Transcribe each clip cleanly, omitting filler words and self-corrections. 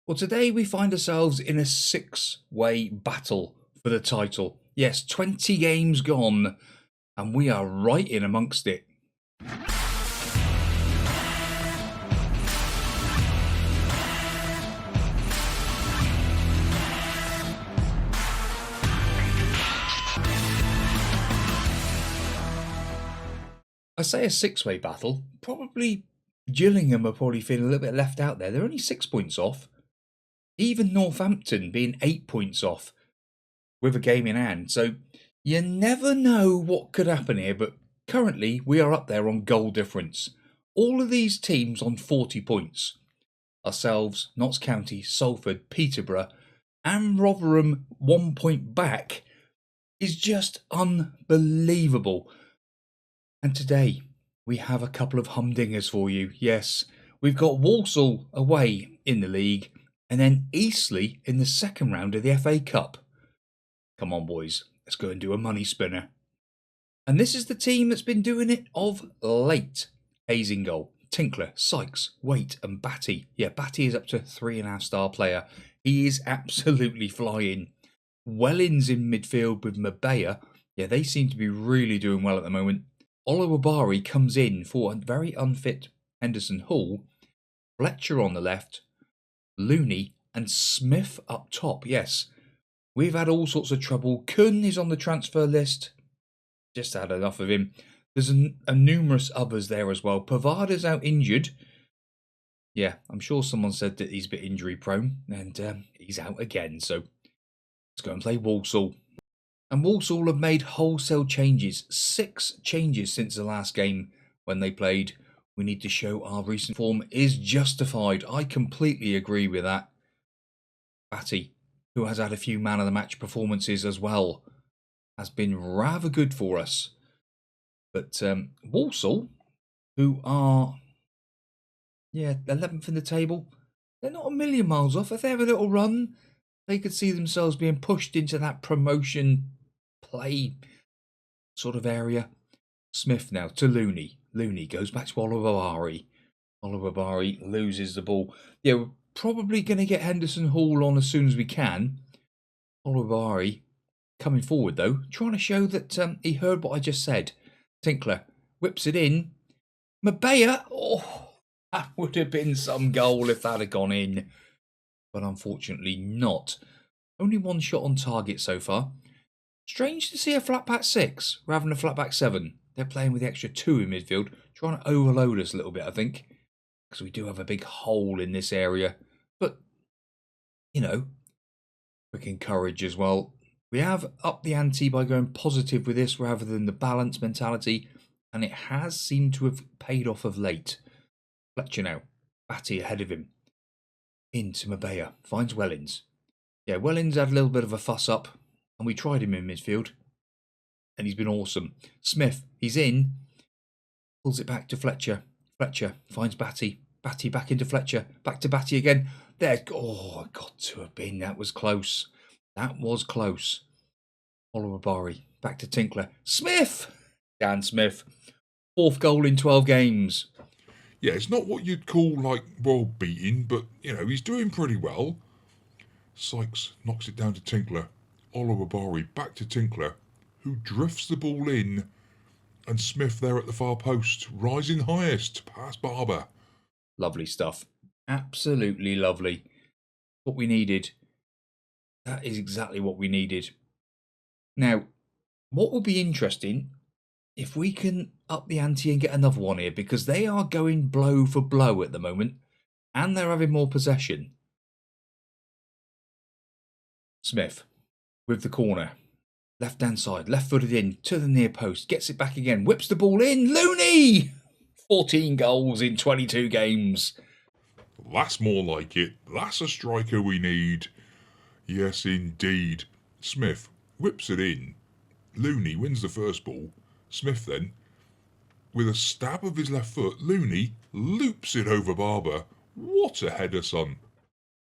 Well, today we find ourselves in a six-way battle for the title. Yes, 20 games gone, and we are right in amongst it. I say a six-way battle, probably Gillingham are probably feeling a little bit left out there. They're only 6 points off. Even Northampton being 8 points off with a game in hand. So you never know what could happen here, but currently we are up there on goal difference. All of these teams on 40 points. Ourselves, Notts County, Salford, Peterborough, and Rotherham 1 point back is just unbelievable. And today we have a couple of humdingers for you. Yes, we've got Walsall away in the league and then Eastleigh in the second round of the FA Cup. Come on, boys, let's go and do a money spinner. And this is the team that's been doing it of late. Hayes in goal, Tinkler, Sykes, Waite and Batty. Yeah, Batty is up to 3.5-star player. He is absolutely flying. Wellins in midfield with Mabea. Yeah, they seem to be really doing well at the moment. Olawabari comes in for a very unfit Henderson Hall. Fletcher on the left. Looney and Smith up top. Yes, we've had all sorts of trouble. Kun is on the transfer list. Just had enough of him. There's numerous others there as well. Pavard's out injured. Yeah, I'm sure someone said that he's a bit injury prone. And he's out again. So let's go and play Walsall. And Walsall have made wholesale changes. 6 changes since the last game when they played. We need to show our recent form is justified. I completely agree with that. Batty, who has had a few man of the match performances as well, has been rather good for us. But Walsall, who are 11th in the table, they're not a million miles off. If they have a little run, they could see themselves being pushed into that promotion play sort of area. Smith now to Looney. Looney goes back to Olawabari. Olawabari loses the ball. Yeah, we're probably going to get Henderson Hall on as soon as we can. Olawabari coming forward though, trying to show that he heard what I just said. Tinkler whips it in. Mabea, that would have been some goal if that had gone in. But unfortunately not. Only 1 shot on target so far. Strange to see a flat back 6 rather than a flat back 7. They're playing with the extra 2 in midfield, trying to overload us a little bit, I think. Because we do have a big hole in this area. But, quick encourage as well. We have upped the ante by going positive with this rather than the balance mentality. And it has seemed to have paid off of late. Fletcher now. Batty ahead of him. Into Mabea. Finds Wellins. Yeah, Wellins had a little bit of a fuss up. And we tried him in midfield. And he's been awesome. Smith, he's in. Pulls it back to Fletcher. Fletcher finds Batty. Batty back into Fletcher. Back to Batty again. There. Oh, it got to have been. That was close. That was close. Olawabari. Back to Tinkler. Smith! Dan Smith. 4th goal in 12 games. Yeah, it's not what you'd call, world beating, but, he's doing pretty well. Sykes knocks it down to Tinkler. Olawabari back to Tinkler, who drifts the ball in, and Smith there at the far post, rising highest, past Barber. Lovely stuff. Absolutely lovely. What we needed. That is exactly what we needed. Now, what will be interesting, if we can up the ante and get another one here, because they are going blow for blow at the moment, and they're having more possession. Smith. With the corner, left hand side, left footed in to the near post, gets it back again, whips the ball in. Looney! 14 goals in 22 games. That's more like it. That's a striker we need. Yes, indeed. Smith whips it in. Looney wins the first ball. Smith then, with a stab of his left foot, Looney loops it over Barber. What a header, son.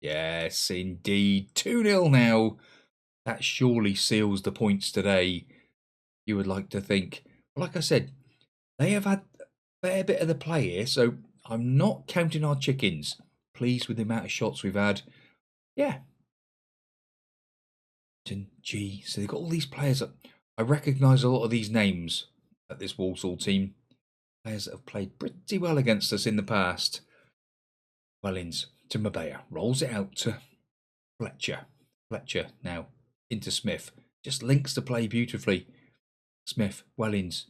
Yes, indeed. 2-0 now. That surely seals the points today, you would like to think. Like I said, they have had a fair bit of the play here, so I'm not counting our chickens. Pleased with the amount of shots we've had. Yeah. G. So they've got all these players that I recognise a lot of these names at this Walsall team. Players that have played pretty well against us in the past. Wellings to Mabea. Rolls it out to Fletcher. Fletcher now into Smith. Just links the play beautifully. Smith, Wellings,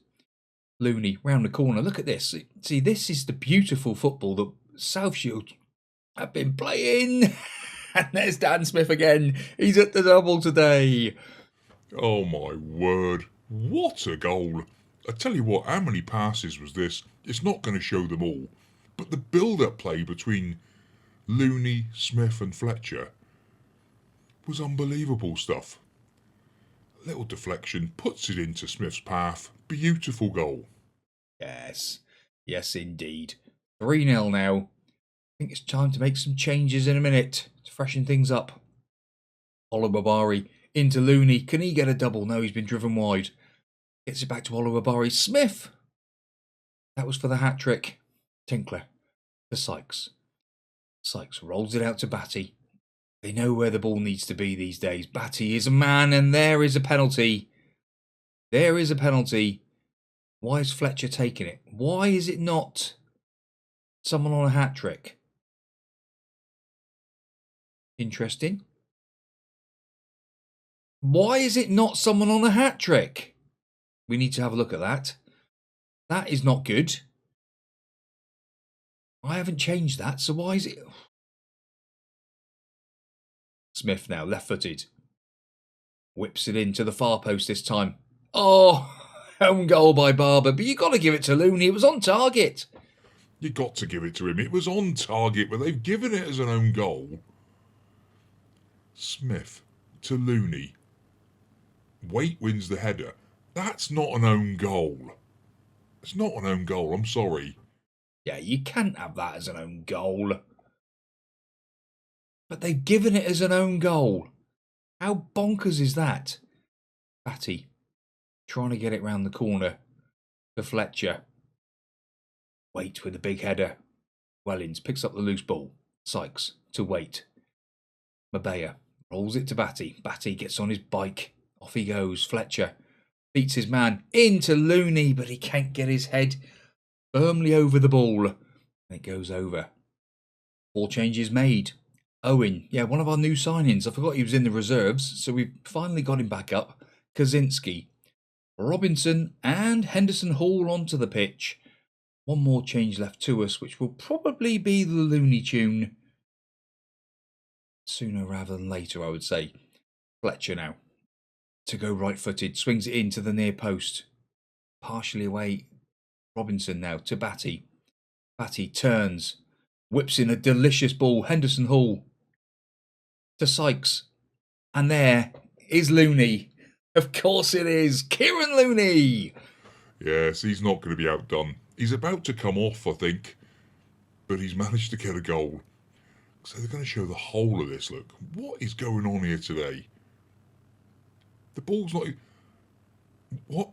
Looney round the corner. Look at this. See, this is the beautiful football that South Shield have been playing. And there's Dan Smith again. He's at the double today. Oh my word. What a goal. I tell you what, how many passes was this? It's not going to show them all. But the build-up play between Looney, Smith and Fletcher was unbelievable stuff. Little deflection, puts it into Smith's path. Beautiful goal. Yes. Yes, indeed. 3-0 now. I think it's time to make some changes in a minute to freshen things up. Olubabari into Looney. Can he get a double? No, he's been driven wide. Gets it back to Olubabari. Smith! That was for the hat-trick. Tinkler to Sykes. Sykes rolls it out to Batty. They know where the ball needs to be these days. Batty is a man, and there is a penalty. There is a penalty. Why is Fletcher taking it? Why is it not someone on a hat-trick? Interesting. Why is it not someone on a hat-trick? We need to have a look at that. That is not good. I haven't changed that, so why is it... Smith now, left-footed. Whips it into the far post this time. Oh, own goal by Barber, but you got to give it to Looney. It was on target. You got to give it to him. It was on target, but they've given it as an own goal. Smith to Looney. Waite wins the header. That's not an own goal. It's not an own goal, I'm sorry. Yeah, you can't have that as an own goal. But they've given it as an own goal. How bonkers is that? Batty trying to get it round the corner to Fletcher. Waite with a big header. Wellings picks up the loose ball. Sykes to Waite. Mabea rolls it to Batty. Batty gets on his bike. Off he goes. Fletcher beats his man into Looney, but he can't get his head firmly over the ball. And it goes over. 4 changes made. Owen, yeah, one of our new signings. I forgot he was in the reserves, so we've finally got him back up. Kaczynski, Robinson and Henderson Hall onto the pitch. One more change left to us, which will probably be the Looney tune. Sooner rather than later, I would say. Fletcher now. To go right-footed, swings it into the near post. Partially away. Robinson now to Batty. Batty turns. Whips in a delicious ball. Henderson Hall to Sykes. And there is Looney. Of course it is. Kieran Looney. Yes, he's not going to be outdone. He's about to come off, I think. But he's managed to get a goal. So they're going to show the whole of this. Look, what is going on here today? The ball's not... What?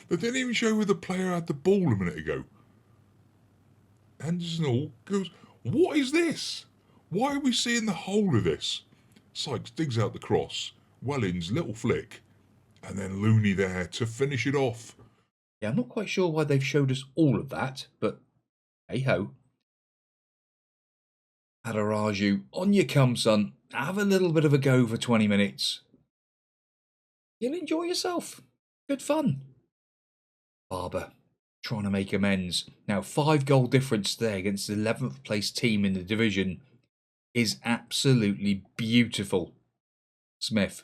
They didn't even show where the player had the ball a minute ago. Henderson Hall goes, what is this? Why are we seeing the whole of this? Sykes digs out the cross. Wellings, little flick. And then Looney there to finish it off. Yeah, I'm not quite sure why they've showed us all of that, but hey-ho. Adaraju, on you come, son. Have a little bit of a go for 20 minutes. You'll enjoy yourself. Good fun. Barber trying to make amends. Now, 5-goal difference there against the 11th place team in the division is absolutely beautiful. Smith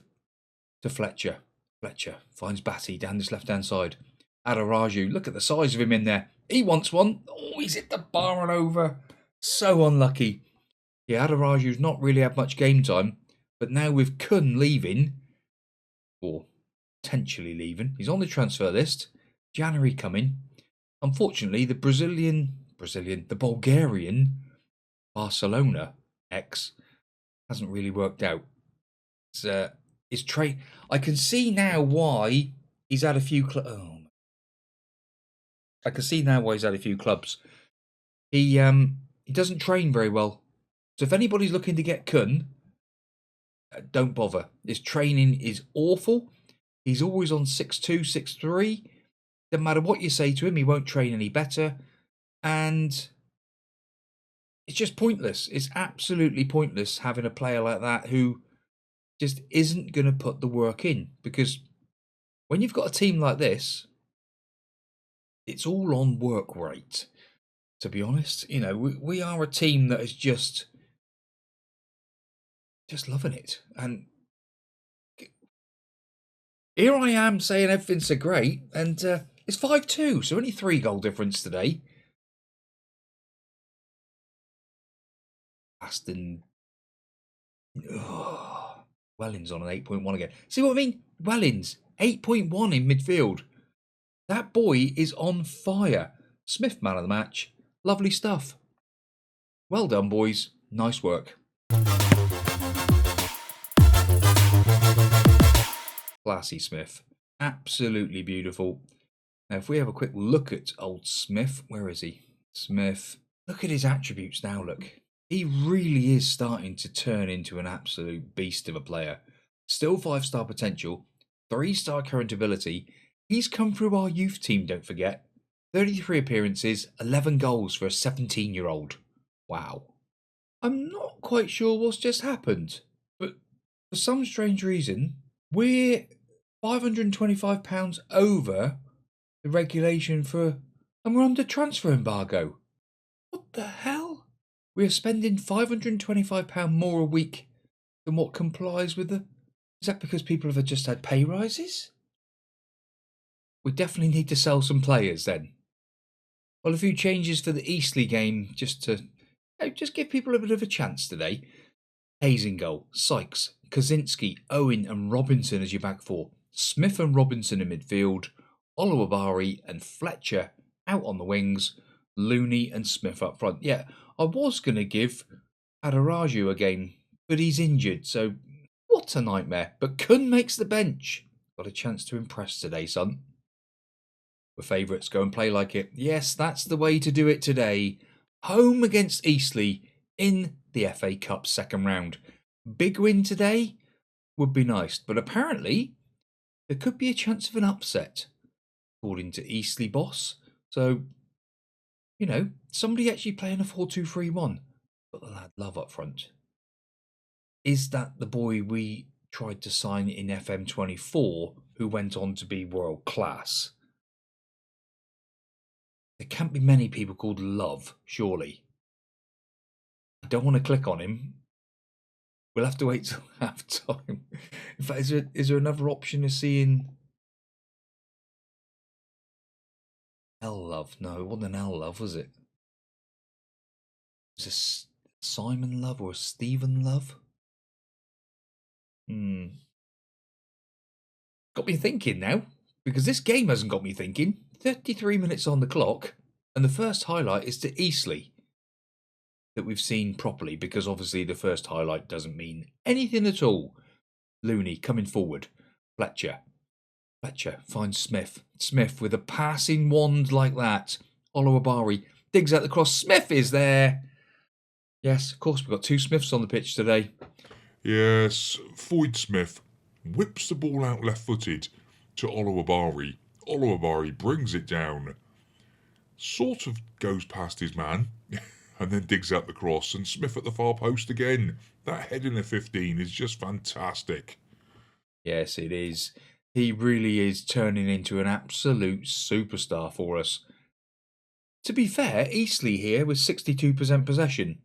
to Fletcher. Fletcher finds Batty down this left-hand side. Adaraju, look at the size of him in there. He wants one. Oh, he's hit the bar and over. So unlucky. Yeah, Adaraju's not really had much game time, but now with Kun leaving, or potentially leaving, he's on the transfer list. January coming. Unfortunately, the the Bulgarian Barcelona ex hasn't really worked out. His trade. I can see now why he's had a few. I can see now why he's had a few clubs. He doesn't train very well. So if anybody's looking to get Kun, don't bother. His training is awful. He's always on 6'2", 6'3". Doesn't matter what you say to him, he won't train any better. And it's just pointless. It's absolutely pointless having a player like that who just isn't going to put the work in. Because when you've got a team like this, it's all on work rate, to be honest. You know, we are a team that is just loving it. And here I am saying everything's so great, and it's 5-2, so only 3 goal difference today. Aston. Wellings on an 8.1 again. See what I mean? Wellings, 8.1 in midfield. That boy is on fire. Smith, man of the match. Lovely stuff. Well done, boys. Nice work. Classy Smith. Absolutely beautiful. Now, if we have a quick look at old Smith, where is he? Smith. Look at his attributes now, look. He really is starting to turn into an absolute beast of a player. Still 5-star potential, 3-star current ability. He's come through our youth team, don't forget. 33 appearances, 11 goals for a 17-year-old. Wow. I'm not quite sure what's just happened, but for some strange reason, we're £525 over the regulation for, and we're under transfer embargo. What the hell? We are spending £525 more a week than what complies with the... Is that because people have just had pay rises? We definitely need to sell some players then. Well, a few changes for the Eastleigh game just to just give people a bit of a chance today. Hayes in goal, Sykes, Kaczynski, Owen and Robinson as your back four. Smith and Robinson in midfield. Oluwabari and Fletcher out on the wings. Looney and Smith up front. Yeah, I was going to give Adaraju a game, but he's injured, so what a nightmare. But Kun makes the bench. Got a chance to impress today, son. We're favourites, go and play like it. Yes, that's the way to do it today. Home against Eastleigh in the FA Cup second round. Big win today would be nice, but apparently there could be a chance of an upset, according to Eastleigh boss. So, you know, somebody actually playing a 4-2-3-1. Got the lad Love up front. Is that the boy we tried to sign in FM24 who went on to be world class? There can't be many people called Love, surely. I don't want to click on him. We'll have to wait till half time. In fact, is there another option of seeing L Love? No, it wasn't an L Love, was it? Was it Simon Love or a Stephen Love? Got me thinking now, because this game hasn't got me thinking. 33 minutes on the clock, and the first highlight is to Eastleigh that we've seen properly, because obviously the first highlight doesn't mean anything at all. Looney coming forward. Fletcher finds Smith. Smith with a passing wand like that. Oluwabari digs out the cross. Smith is there. Yes, of course, we've got 2 Smiths on the pitch today. Yes, Floyd Smith whips the ball out left-footed to Oluwabari. Oluwabari brings it down, sort of goes past his man, and then digs out the cross, and Smith at the far post again. That head in the 15 is just fantastic. Yes, it is. He really is turning into an absolute superstar for us. To be fair, Eastleigh here with 62% possession.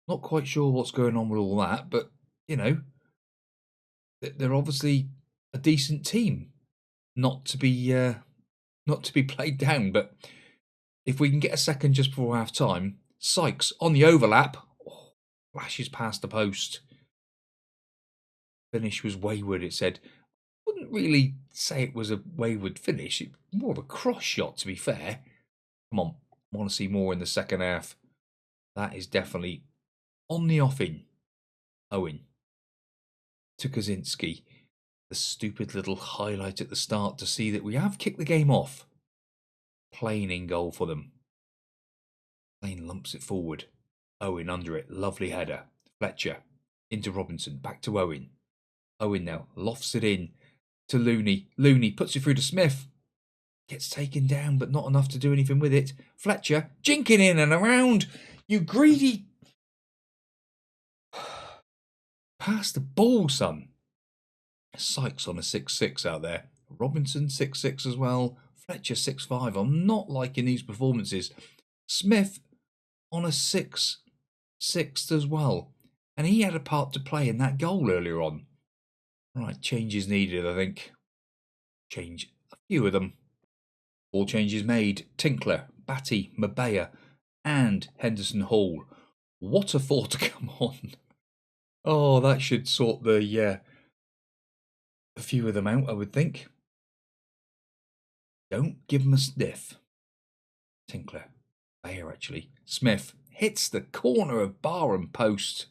Not quite sure what's going on with all that, but, you know, they're obviously a decent team. Not to be played down, but if we can get a second just before half time, Sykes on the overlap, flashes past the post. Finish was wayward, it said. Wouldn't really say it was a wayward finish. It's more of a cross shot, to be fair. Come on, I want to see more in the second half. That is definitely on the offing. Owen to Kaczynski. The stupid little highlight at the start to see that we have kicked the game off. Plain in goal for them. Plain lumps it forward. Owen under it. Lovely header. Fletcher into Robinson. Back to Owen. Owen now lofts it in to Looney. Looney puts it through to Smith. Gets taken down, but not enough to do anything with it. Fletcher jinking in and around. You greedy. Pass the ball, son. Sykes on a 6-6 out there. Robinson 6-6 as well. Fletcher 6-5. I'm not liking these performances. Smith on a 6-6 as well. And he had a part to play in that goal earlier on. Right, changes needed, I think. Change a few of them. 4 changes made. Tinkler, Batty, Mabea, and Henderson Hall. What a 4 to come on. Oh, that should sort a few of them out, I would think. Don't give them a sniff. Tinkler, Bayer actually. Smith hits the corner of bar and post.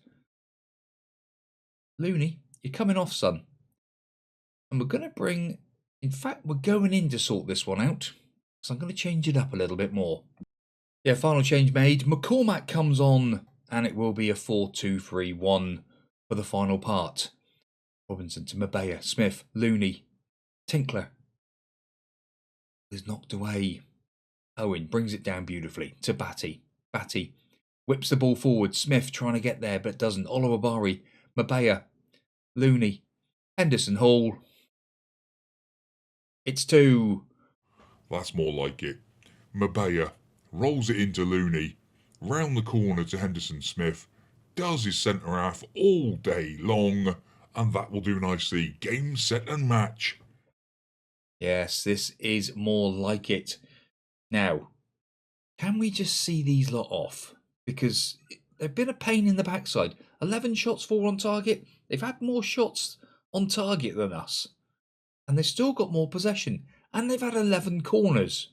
Looney, you're coming off, son. And we're going to bring... In fact, we're going in to sort this one out. So I'm going to change it up a little bit more. Yeah, final change made. McCormack comes on, and it will be a 4-2-3-1 for the final part. Robinson to Mabea, Smith, Looney, Tinkler is knocked away. Owen brings it down beautifully to Batty. Batty whips the ball forward. Smith trying to get there, but doesn't. Oliver Bari, Mabea, Looney, Henderson Hall. It's 2. That's more like it. Mabea rolls it into Looney, round the corner to Henderson Smith, does his centre half all day long, and that will do nicely. Game, set and match. Yes, this is more like it. Now, can we just see these lot off? Because they've been a pain in the backside. 11 shots, 4 on target. They've had more shots on target than us. And they've still got more possession. And they've had 11 corners.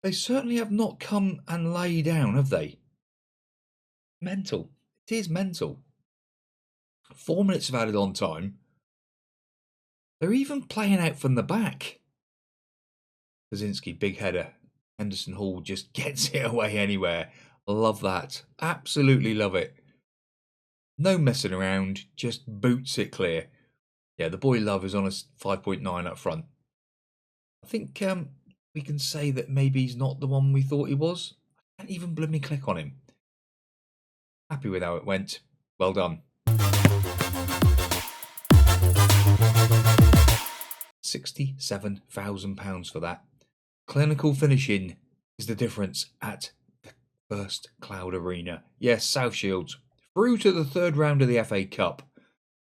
They certainly have not come and lay down, have they? Mental. It is mental. 4 minutes of added on time. They're even playing out from the back. Kaczynski, big header. Henderson Hall just gets it away anywhere. Love that. Absolutely love it. No messing around. Just boots it clear. Yeah, the boy Love is on a 5.9 up front. I think we can say that maybe he's not the one we thought he was. I can't even blooming click on him. Happy with how it went. Well done. £67,000 for that. Clinical finishing is the difference at the first Cloud Arena. Yes, South Shields through to the 3rd round of the FA Cup.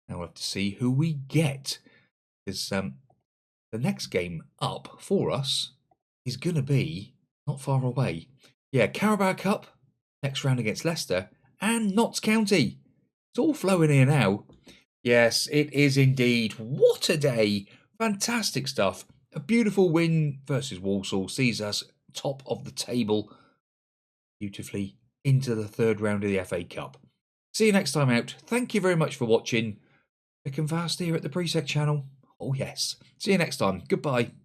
Now we'll have to see who we get. Because the next game up for us is going to be not far away. Yeah, Carabao Cup, next round against Leicester, and Notts County. It's all flowing here now. Yes, it is indeed. What a day. Fantastic stuff. A beautiful win versus Walsall sees us top of the table beautifully into the 3rd round of the FA Cup. See you next time out. Thank you very much for watching. Thick and fast here at the Priisek channel. Oh yes. See you next time. Goodbye.